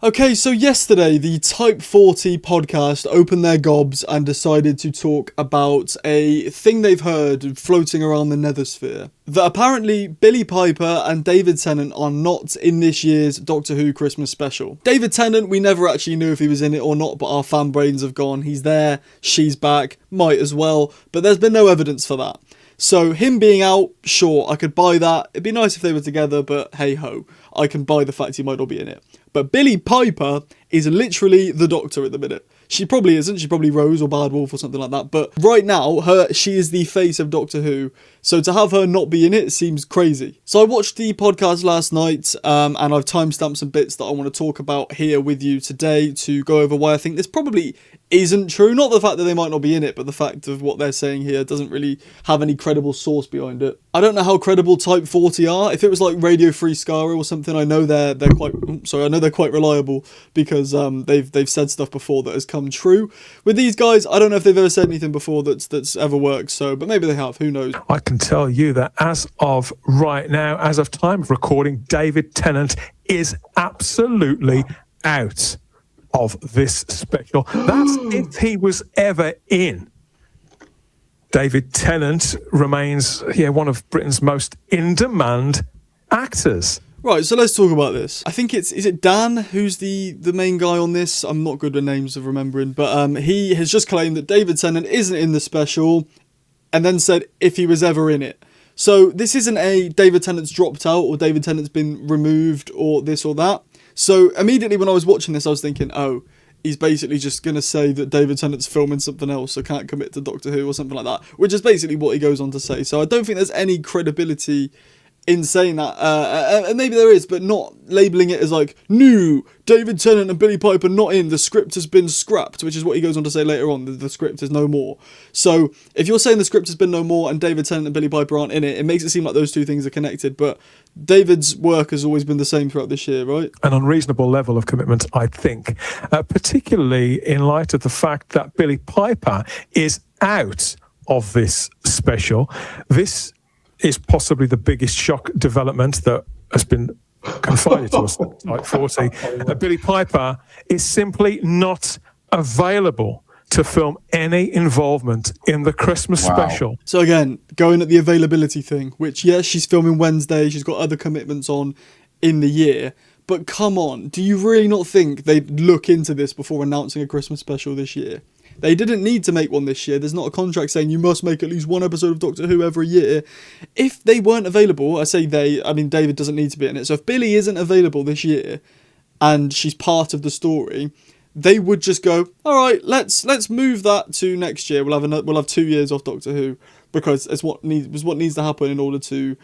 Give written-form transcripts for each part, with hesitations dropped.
Okay, so yesterday the Type 40 podcast opened their gobs and decided to talk about a thing they've heard floating around the nethersphere. That apparently Billie Piper and David Tennant are not in this year's Doctor Who Christmas special. David Tennant, we never actually knew if he was in it or not, but our fan brains have gone, he's there, she's back, might as well, but there's been no evidence for that. So him being out, sure, I could buy that. It'd be nice if they were together, but hey ho, I can buy the fact he might not be in it. But Billie Piper is literally the Doctor at the minute. She probably isn't. She's probably Rose or Bad Wolf or something like that. But right now, she is the face of Doctor Who. So to have her not be in it seems crazy. So I watched the podcast last night, and I've timestamped some bits that I want to talk about here with you today to go over why I think this probably isn't true. Not the fact that they might not be in it, but the fact of what they're saying here doesn't really have any credible source behind it. I don't know how credible Type 40 are. If it was like Radio Free Skara or something, I know they're quite reliable because they've said stuff before that has come true. With these guys, I don't know if they've ever said anything before that's ever worked. So, but maybe they have. Who knows? I can tell you that as of right now, as of time of recording, David Tennant is absolutely out of this special. That's if he was ever in. David Tennant remains one of Britain's most in-demand actors. Right, so let's talk about this. I think is it Dan who's the main guy on this? I'm not good with names of remembering, but he has just claimed that David Tennant isn't in the special and then said if he was ever in it. So this isn't a David Tennant's dropped out or David Tennant's been removed or this or that. So immediately when I was watching this, I was thinking, oh, he's basically just going to say that David Tennant's filming something else, so can't commit to Doctor Who or something like that, which is basically what he goes on to say. So I don't think there's any credibility in saying that. And maybe there is, but not labelling it as like, new, David Tennant and Billie Piper not in, the script has been scrapped, which is what he goes on to say later on, the script is no more. So if you're saying the script has been no more and David Tennant and Billie Piper aren't in it, it makes it seem like those two things are connected, but David's work has always been the same throughout this year, right? An unreasonable level of commitment, I think, particularly in light of the fact that Billie Piper is out of this special. This is possibly the biggest shock development that has been confided to us at Type 40. Billie Piper is simply not available to film any involvement in the Christmas special. So again, going at the availability thing, which, yes, she's filming Wednesday, she's got other commitments on in the year, but come on, do you really not think they'd look into this before announcing a Christmas special this year? They didn't need to make one this year. There's not a contract saying you must make at least one episode of Doctor Who every year. If they weren't available, I say David doesn't need to be in it. So if Billie isn't available this year and she's part of the story, they would just go, all right, let's move that to next year. We'll have 2 years off Doctor Who because it's what needs to happen in order to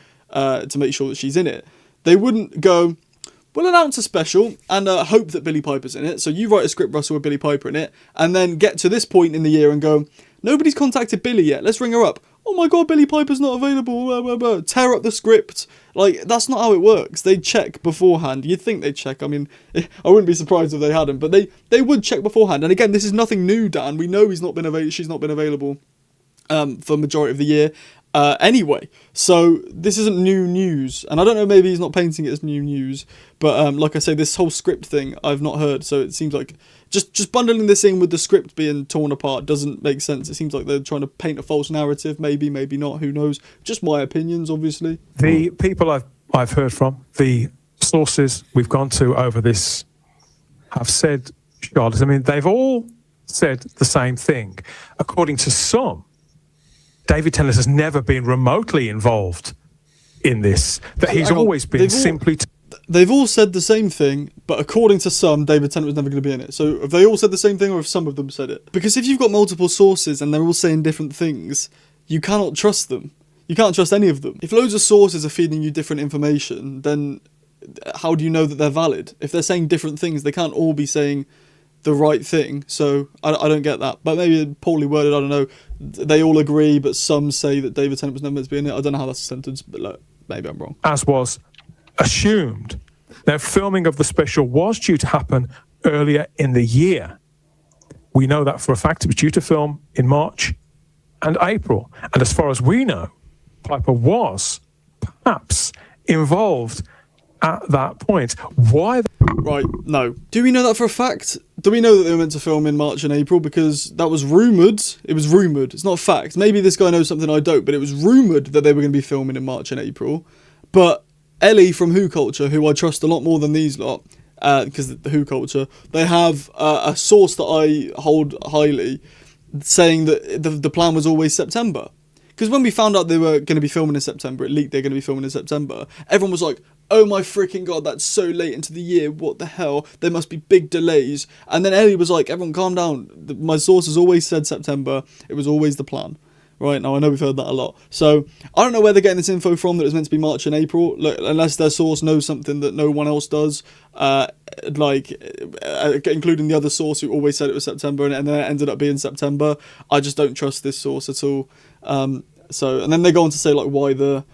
make sure that she's in it. They wouldn't go, we'll announce a special and hope that Billie Piper's in it. So you write a script, Russell, with Billie Piper in it, and then get to this point in the year and go, nobody's contacted Billie yet. Let's ring her up. Oh my God, Billie Piper's not available. Blah, blah, blah. Tear up the script. Like, that's not how it works. They check beforehand. You'd think they'd check. I mean, I wouldn't be surprised if they hadn't, but they would check beforehand. And again, this is nothing new, Dan. We know she's not been available for majority of the year. Anyway, so this isn't new news, and I don't know, maybe he's not painting it as new news, but like I say, this whole script thing I've not heard, so it seems like just bundling this in with the script being torn apart doesn't make sense. It seems like they're trying to paint a false narrative, maybe not, who knows. Just my opinions, obviously. The people I've heard from, the sources we've gone to over this have said, Charlotte, I mean, they've all said the same thing. According to some, David Tennant has never been remotely involved in this, that he's always been simply... They've all said the same thing, but according to some, David Tennant was never going to be in it. So have they all said the same thing, or have some of them said it? Because if you've got multiple sources and they're all saying different things, you cannot trust them. You can't trust any of them. If loads of sources are feeding you different information, then how do you know that they're valid? If they're saying different things, they can't all be saying the right thing. So I don't get that. But maybe poorly worded, I don't know. They all agree, but some say that David Tennant was never meant to be in it. I don't know how that's a sentence, but look, maybe I'm wrong. As was assumed. Now, filming of the special was due to happen earlier in the year. We know that for a fact. It was due to film in March and April. And as far as we know, Piper was perhaps involved at that point. Why? Right, no. Do we know that for a fact? Do we know that they were meant to film in March and April? Because that was rumoured. It was rumoured. It's not a fact. Maybe this guy knows something I don't, but it was rumoured that they were going to be filming in March and April. But Ellie from Who Culture, who I trust a lot more than these lot, because the Who Culture, they have a source that I hold highly, saying that the plan was always September. Because when we found out they were going to be filming in September, it leaked they're going to be filming in September, everyone was like, oh my freaking god, that's so late into the year, what the hell, there must be big delays. And then Ellie was like, everyone calm down, my sources always said September, it was always the plan. Right, now I know we've heard that a lot. So, I don't know where they're getting this info from that it's meant to be March and April, unless their source knows something that no one else does, including the other source who always said it was September and then it ended up being September. I just don't trust this source at all. And then they go on to say like why the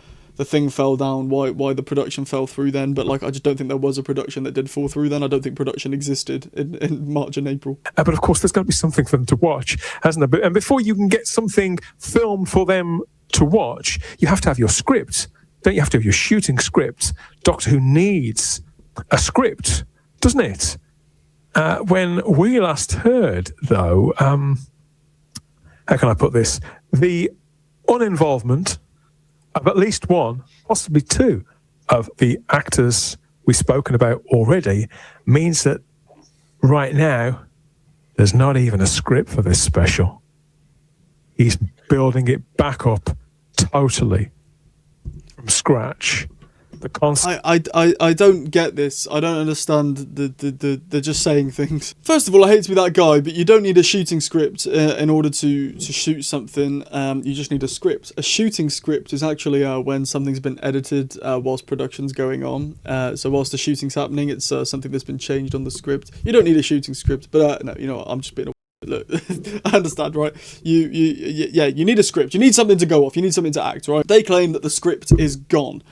thing fell down, why the production fell through then, but like I just don't think there was a production that did fall through then. I don't think production existed in March and April. But of course there's got to be something for them to watch, hasn't there? And before you can get something filmed for them to watch, you have to have your script. Don't you have to have your shooting script? Doctor Who needs a script, doesn't it? When we last heard, though, how can I put this? The uninvolvement of at least one, possibly two, of the actors we've spoken about already means that right now there's not even a script for this special. He's building it back up totally from scratch. I don't get this. I don't understand they're just saying things. First of all, I hate to be that guy, but you don't need a shooting script in order to shoot something. You just need a script. A shooting script is actually when something's been edited whilst production's going on. So whilst the shooting's happening, it's something that's been changed on the script. You don't need a shooting script, but no, you know what, I'm just being a look. I understand, right? You need a script. You need something to go off. You need something to act, right? They claim that the script is gone.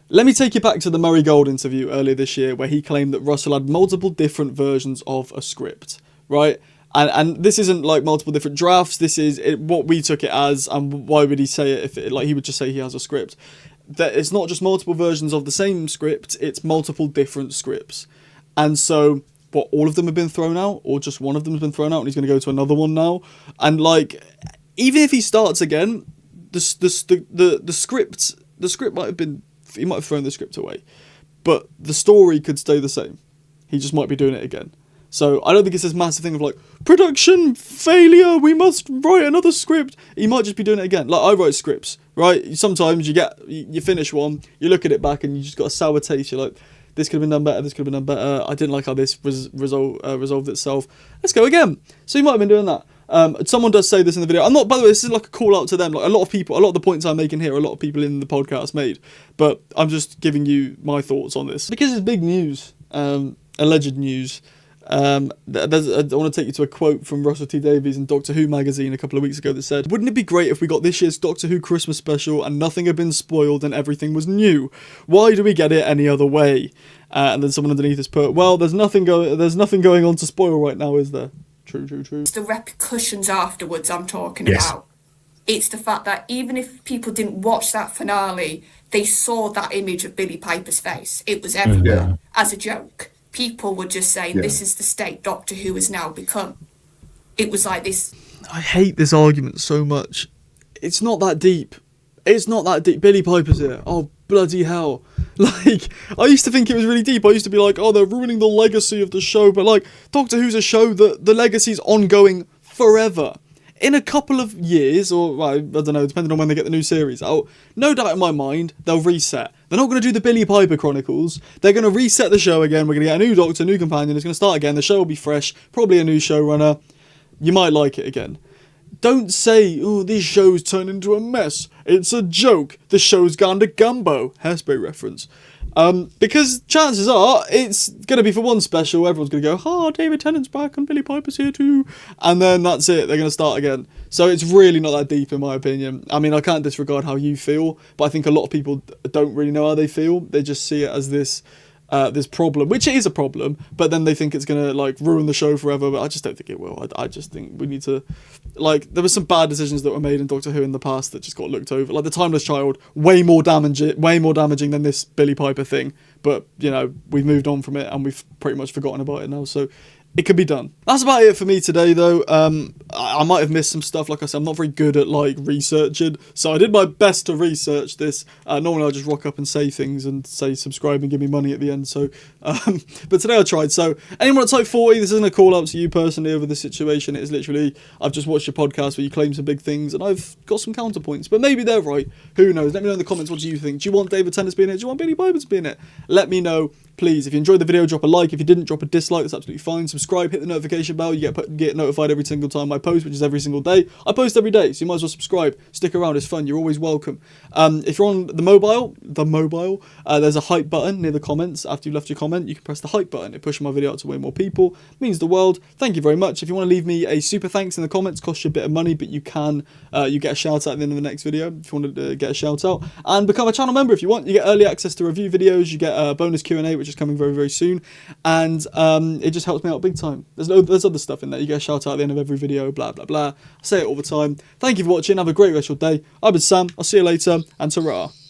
Let me take you back to the Murray Gold interview earlier this year where he claimed that Russell had multiple different versions of a script, right? And this isn't like multiple different drafts. This is what we took it as, and why would he say it if he would just say he has a script? That it's not just multiple versions of the same script, it's multiple different scripts. And so, all of them have been thrown out, or just one of them has been thrown out and he's going to go to another one now? And like, even if he starts again, the script might have been, he might have thrown the script away, but the story could stay the same. He just might be doing it again. So I don't think it's this massive thing of like, production failure, we must write another script. He might just be doing it again. Like, I write scripts, right? Sometimes you finish one, you look at it back and you just got a sour taste. You're like, this could have been done better, this could have been done better. I didn't like how this was resolved itself. Let's go again. So he might have been doing that. Someone does say this in the video. I'm not, by the way, this is like a call out to them. Like, a lot of the points I'm making here, a lot of people in the podcast made, but I'm just giving you my thoughts on this because it's big news, alleged news. I want to take you to a quote from Russell T Davies in Doctor Who magazine a couple of weeks ago that said, "Wouldn't it be great if we got this year's Doctor Who Christmas special and nothing had been spoiled and everything was new? Why do we get it any other way?" And then someone underneath has put, "Well, there's nothing going on to spoil right now, is there?" True. It's the repercussions afterwards I'm talking about. It's the fact that even if people didn't watch that finale, they saw that image of Billie Piper's face. It was everywhere as a joke. People were just saying, this is the state Doctor Who has now become. It was like this. I hate this argument so much. It's not that deep. It's not that deep. Billie Piper's here. Oh, bloody hell. Like, I used to think it was really deep. I used to be like, oh, they're ruining the legacy of the show. But like, Doctor Who's a show that the legacy's ongoing forever. In a couple of years, or I don't know, depending on when they get the new series out, no doubt in my mind, they'll reset. They're not going to do the Billie Piper Chronicles. They're going to reset the show again. We're going to get a new Doctor, new companion. It's going to start again. The show will be fresh. Probably a new showrunner. You might like it again. Don't say, oh, this show's turned into a mess. It's a joke. The show's gone to gumbo. Hairspray reference. Because chances are it's going to be for one special. Everyone's going to go, oh, David Tennant's back and Billie Piper's here too. And then that's it. They're going to start again. So it's really not that deep in my opinion. I mean, I can't disregard how you feel, but I think a lot of people don't really know how they feel. They just see it as this problem, which it is a problem, but then they think it's going to like ruin the show forever, but I just don't think it will. I just think we need to, like, there were some bad decisions that were made in Doctor Who in the past that just got looked over. Like the Timeless Child, way more damaging than this Billie Piper thing, but you know, we've moved on from it and we've pretty much forgotten about it now. So it could be done. That's about it for me today, though. I might have missed some stuff. Like I said, I'm not very good at like researching, so I did my best to research this. Normally, I'll just rock up and say things and say subscribe and give me money at the end. So, but today I tried. So, anyone at Type 40, this isn't a call out to you personally over this situation. It is literally, I've just watched your podcast where you claim some big things, and I've got some counterpoints. But maybe they're right. Who knows? Let me know in the comments. What do you think? Do you want David Tennant to be in it? Do you want Billie Piper to be in it? Let me know. Please, if you enjoyed the video, drop a like. If you didn't, drop a dislike. That's absolutely fine. Subscribe, hit the notification bell. You get notified every single time I post, which is every single day. I post every day, so you might as well subscribe. Stick around, it's fun. You're always welcome. If you're on the mobile, there's a hype button near the comments. After you've left your comment, you can press the hype button. It pushes my video out to way more people. It means the world. Thank you very much. If you want to leave me a super thanks in the comments, costs you a bit of money, but you can you get a shout out at the end of the next video if you want to get a shout out. And become a channel member if you want. You get early access to review videos. You get a bonus Q&A, which is coming very, very soon. And it just helps me out big time. There's other stuff in there. You get a shout out at the end of every video, blah blah blah. I say it all the time. Thank you for watching. Have a great rest of your day. I've been Sam. I'll see you later, and ta-ra.